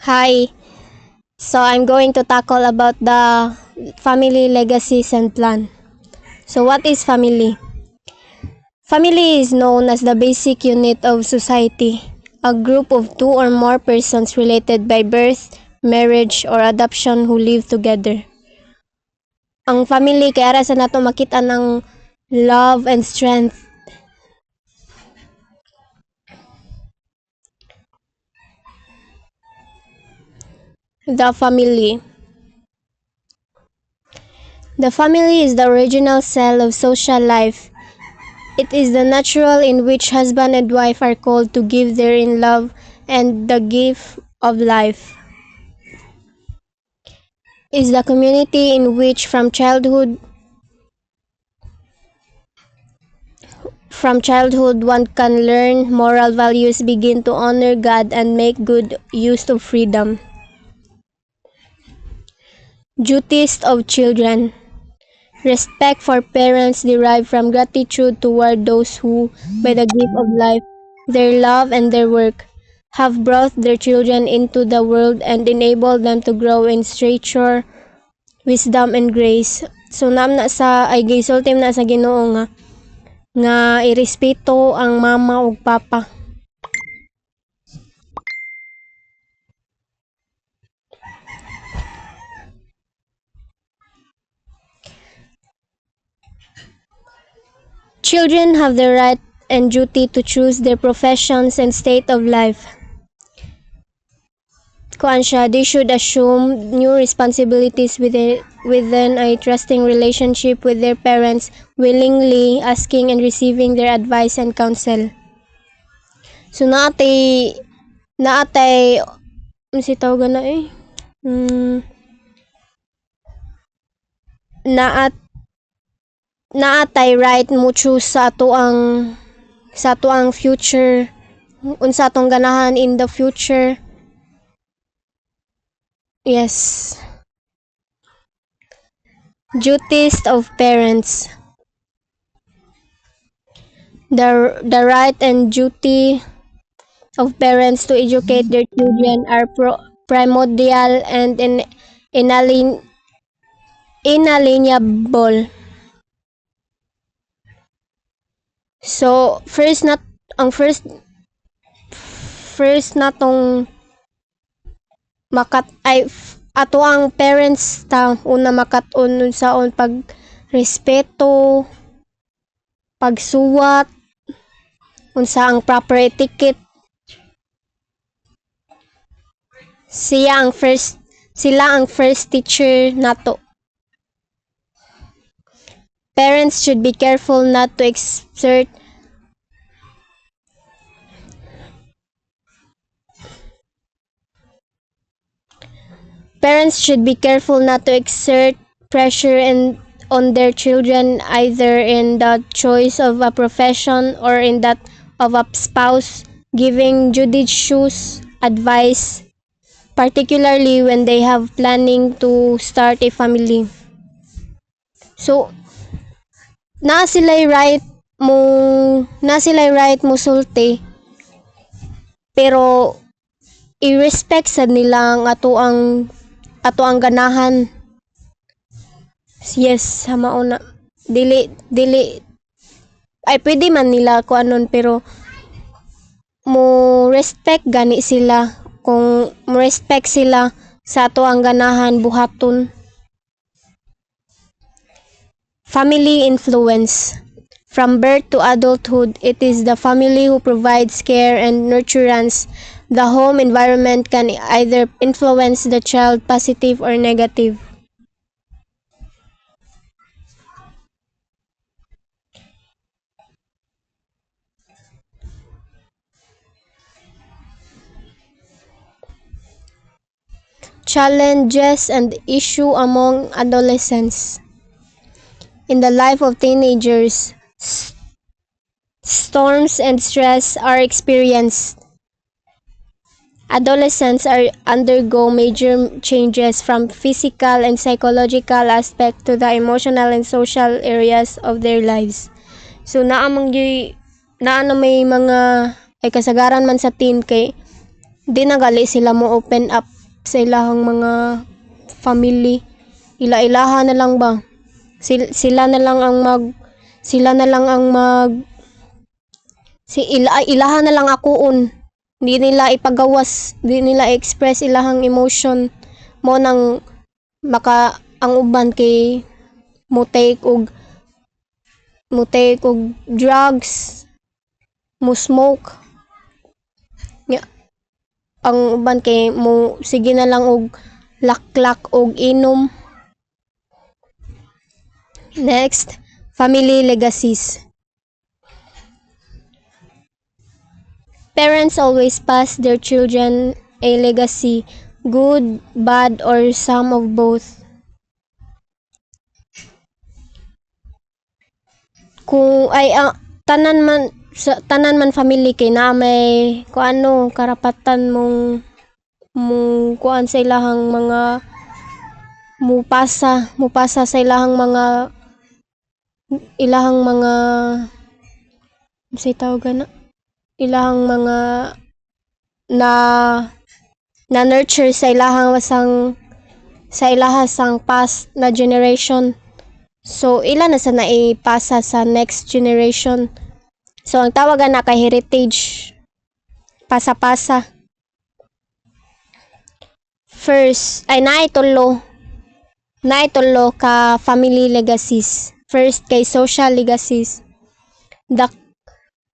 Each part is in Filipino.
Hi. So I'm going to tackle about the family legacies and plan. So what is family? Family is known as the basic unit of society, a group of two or more persons related by birth, marriage, or adoption who live together. Ang family kaya ara sa nato makita ng love and strength. The family. The family is the original cell of social life. It is the natural in which husband and wife are called to give their in love and the gift of life. Is the community in which from childhood one can learn moral values, begin to honor God and make good use of freedom. Duties of children. Respect for parents derived from gratitude toward those who, by the gift of life, their love and their work, have brought their children into the world and enabled them to grow in stature, wisdom, and grace. So nam na sa ay gisultim na sa Ginoo nga irespeto ang mama ug papa. Children have the right and duty to choose their professions and state of life. They should assume new responsibilities within a trusting relationship with their parents, willingly asking and receiving their advice and counsel. So naatay si tawag na naat naatay right mo choose sa ato ang future, unsa atong ganahan in the future. Yes. Duties of parents. The right and duty of parents to educate their children are primordial and inalienable. So first natong ato ang parents ta una makat-on unsaon pag respeto, pagsuwat, unsa ang proper etiquette. Sila ang first teacher nato. Parents should be careful not to exert pressure on their children, either in the choice of a profession or in that of a spouse, giving judicious advice, particularly when they have planning to start a family. So, na sila'y right mo sulti, pero i-respect sad nila ang ato ang ganahan. Yes, mao na. Dili ay pwede man nila ko anon, pero mo respect gani sila. Kung mo respect sila sa ato ang ganahan buhaton. Family influence. From birth to adulthood, it is the family who provides care and nurturance. The home environment can either influence the child positive or negative. Challenges and issue among adolescents. In the life of teenagers, storms and stress are experienced. Adolescents undergo major changes from physical and psychological aspect to the emotional and social areas of their lives. So naa may mga ay kasagaran man sa teen kay di na gali sila mo open up sa ilahang mga family. Ila-ilaha na lang ba? Sila na lang ang ilaha na lang akuon. Di nila ipagawas, di nila express ilahang emotion mo nang ang uban kay mo take og drugs, mo smoke. Ang uban kay mo sige na lang og laklak og inom. Next, family legacies. Parents always pass their children a legacy, good, bad, or some of both. Kung ay tanan man family kay na may kuano karapatan mong kuan sa ilahang mga mupasa sa ilahang mga say tawag na ilahang mga na nurture sa ilahang past na generation. So ila na sa naipasa sa next generation. So ang tawagan na kay heritage, pasa-pasa. First ay naitulo ka family legacies. First kay social legacies. The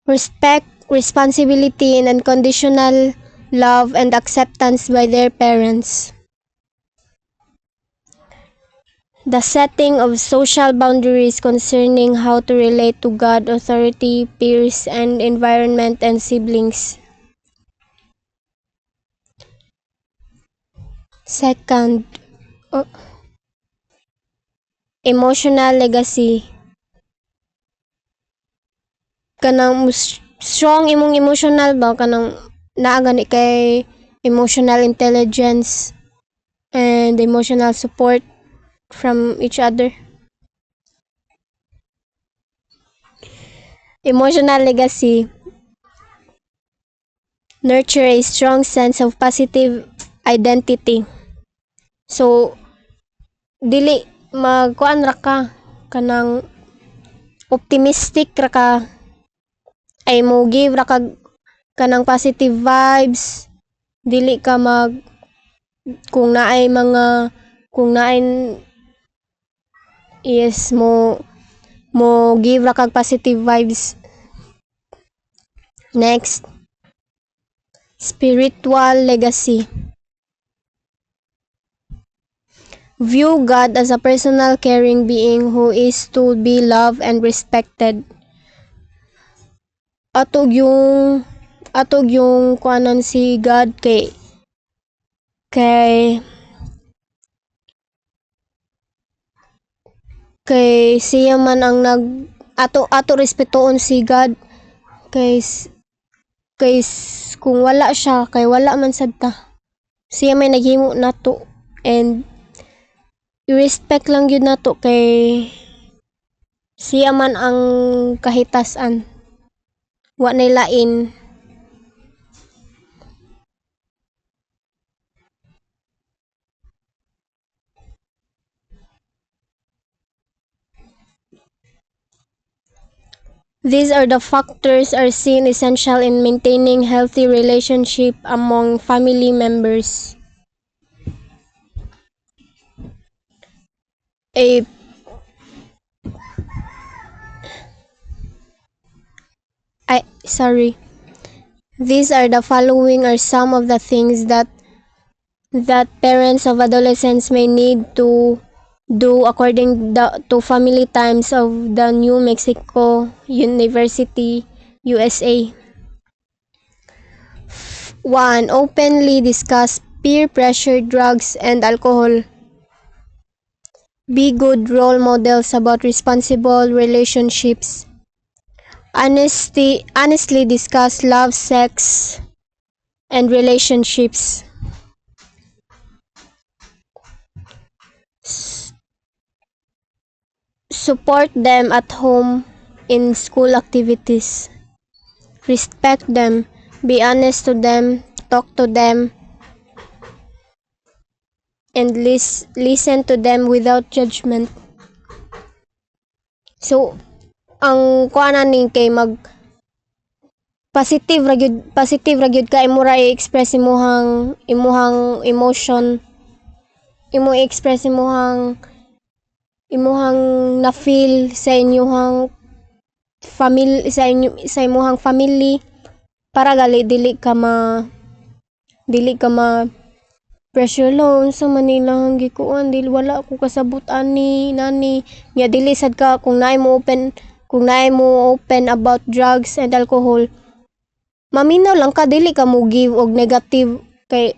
respect, responsibility, and unconditional love and acceptance by their parents. The setting of social boundaries concerning how to relate to God, authority, peers, and environment and siblings. Second, emotional legacy. Kanang strong imong emotional ba kanang naa gani kay emotional intelligence and emotional support from each other. Emotional legacy nurture a strong sense of positive identity. So dili magkuan ra ka kanang optimistic ra ka ay mo give ra kag kanang positive vibes, dili ka kung naay yes mo give ra kag positive vibes. Next, spiritual legacy. View God as a personal caring being who is to be loved and respected. Atog yung kuanan si God kay siya man ang ato respetuon si God kay kung wala siya kay wala man sad ta. Siya may naghimo nato and i-respect lang yun nato kay siya man ang kahitasan. Wa nay lain. These are the factors are seen essential in maintaining healthy relationship among family members. These are the following are some of the things that parents of adolescents may need to do according to Family Times of the New Mexico University, USA. 1. Openly discuss peer pressure, drugs, and alcohol. Be good role models about responsible relationships. Honestly discuss love, sex, and relationships. Support them at home in school activities. Respect them. Be honest to them. Talk to them. and listen to them without judgment. So, ang kuanan ning kay mag positive ra gyud ka imo ra i-express imuhang emotion, imo i-express imuhang na feel sa inyohang sa imuhang family para gali dili ka ma pressure loan sa Manila gikuan dili wala ko kasabot ani nani nya dili sad ka kung naay mo open about drugs and alcohol maminaw lang ka dili ka mo give og negative kay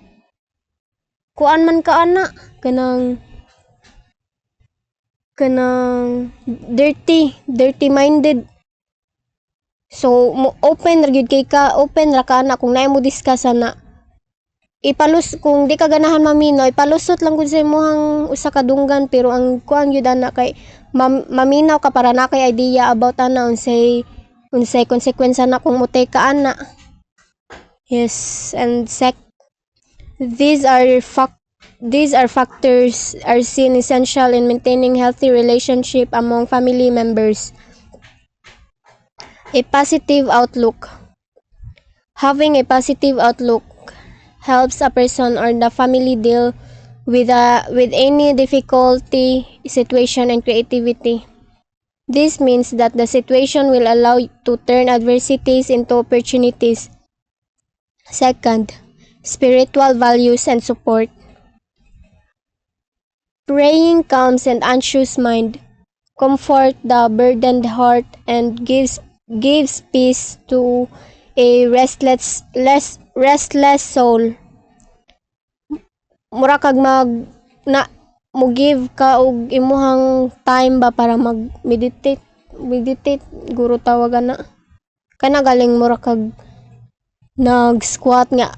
kuan man ka ana kanang dirty minded. So open ra gyud kay ka open ra ka ana kung naay mo discuss ana kung di ka ganahan maminaw ipalusot lang gud sa imong usa ka dunggan pero ang kuan gyud ana kay maminaw ka para na kay idea about ana unsay konsekwensya na kung mutay ka ana. Yes, and these are factors are seen essential in maintaining healthy relationship among family members. A positive outlook. Having a positive outlook helps a person or the family deal with any difficulty, situation, and creativity. This means that the situation will allow you to turn adversities into opportunities. Second, spiritual values and support. Praying calms an anxious mind, comfort the burdened heart, and gives peace to a restless soul. Mura kag mo give ka og imuhang time ba para meditate guro tawagan na kana galing mura kag nag-squat nga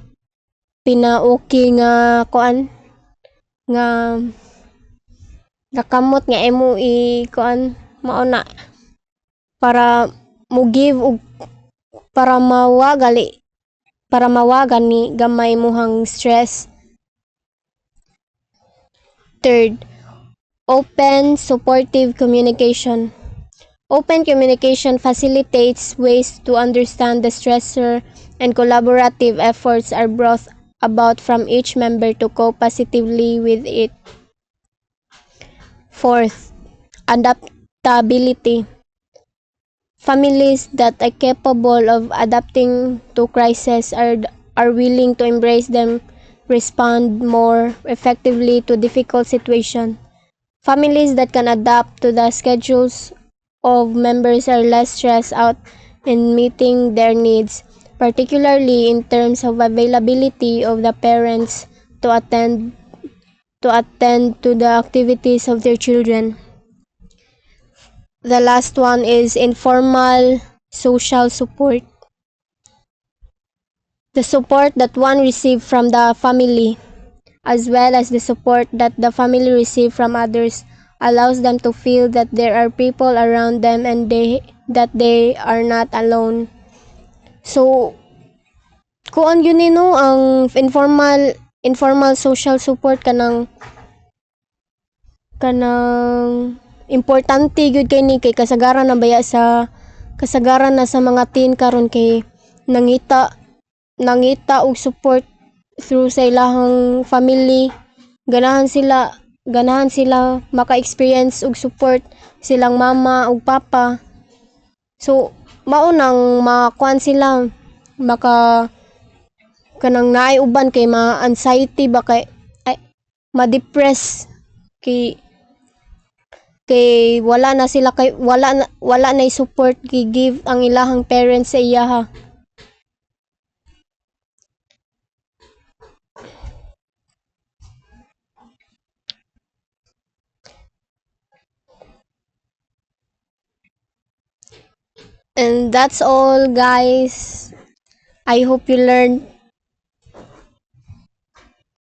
pina-okay nga kuan nga nakamot nga imo kuan mao na para mo give og para mawagan ni gamay imong stress. Third, open supportive communication. Open communication facilitates ways to understand the stressor and collaborative efforts are brought about from each member to cope positively with it. Fourth, adaptability. Families that are capable of adapting to crises are willing to embrace them, respond more effectively to difficult situations. Families that can adapt to the schedules of members are less stressed out in meeting their needs, particularly in terms of availability of the parents to attend to the activities of their children. The last one is informal social support. The support that one receives from the family, as well as the support that the family receives from others, allows them to feel that there are people around them and that they are not alone. So, kuan yun ang informal social support kanang importante gyud kay ni kay kasagaran na sa mga teen karon kay nangita og support through sa ilahang family ganahan sila maka-experience og support silang mama ug papa. So mao nang makuan sila kanang naay uban kay ma-anxiety ba kay ma-depress kay wala na support give ang ilahang parents sa iyaha. And that's all guys. I hope you learned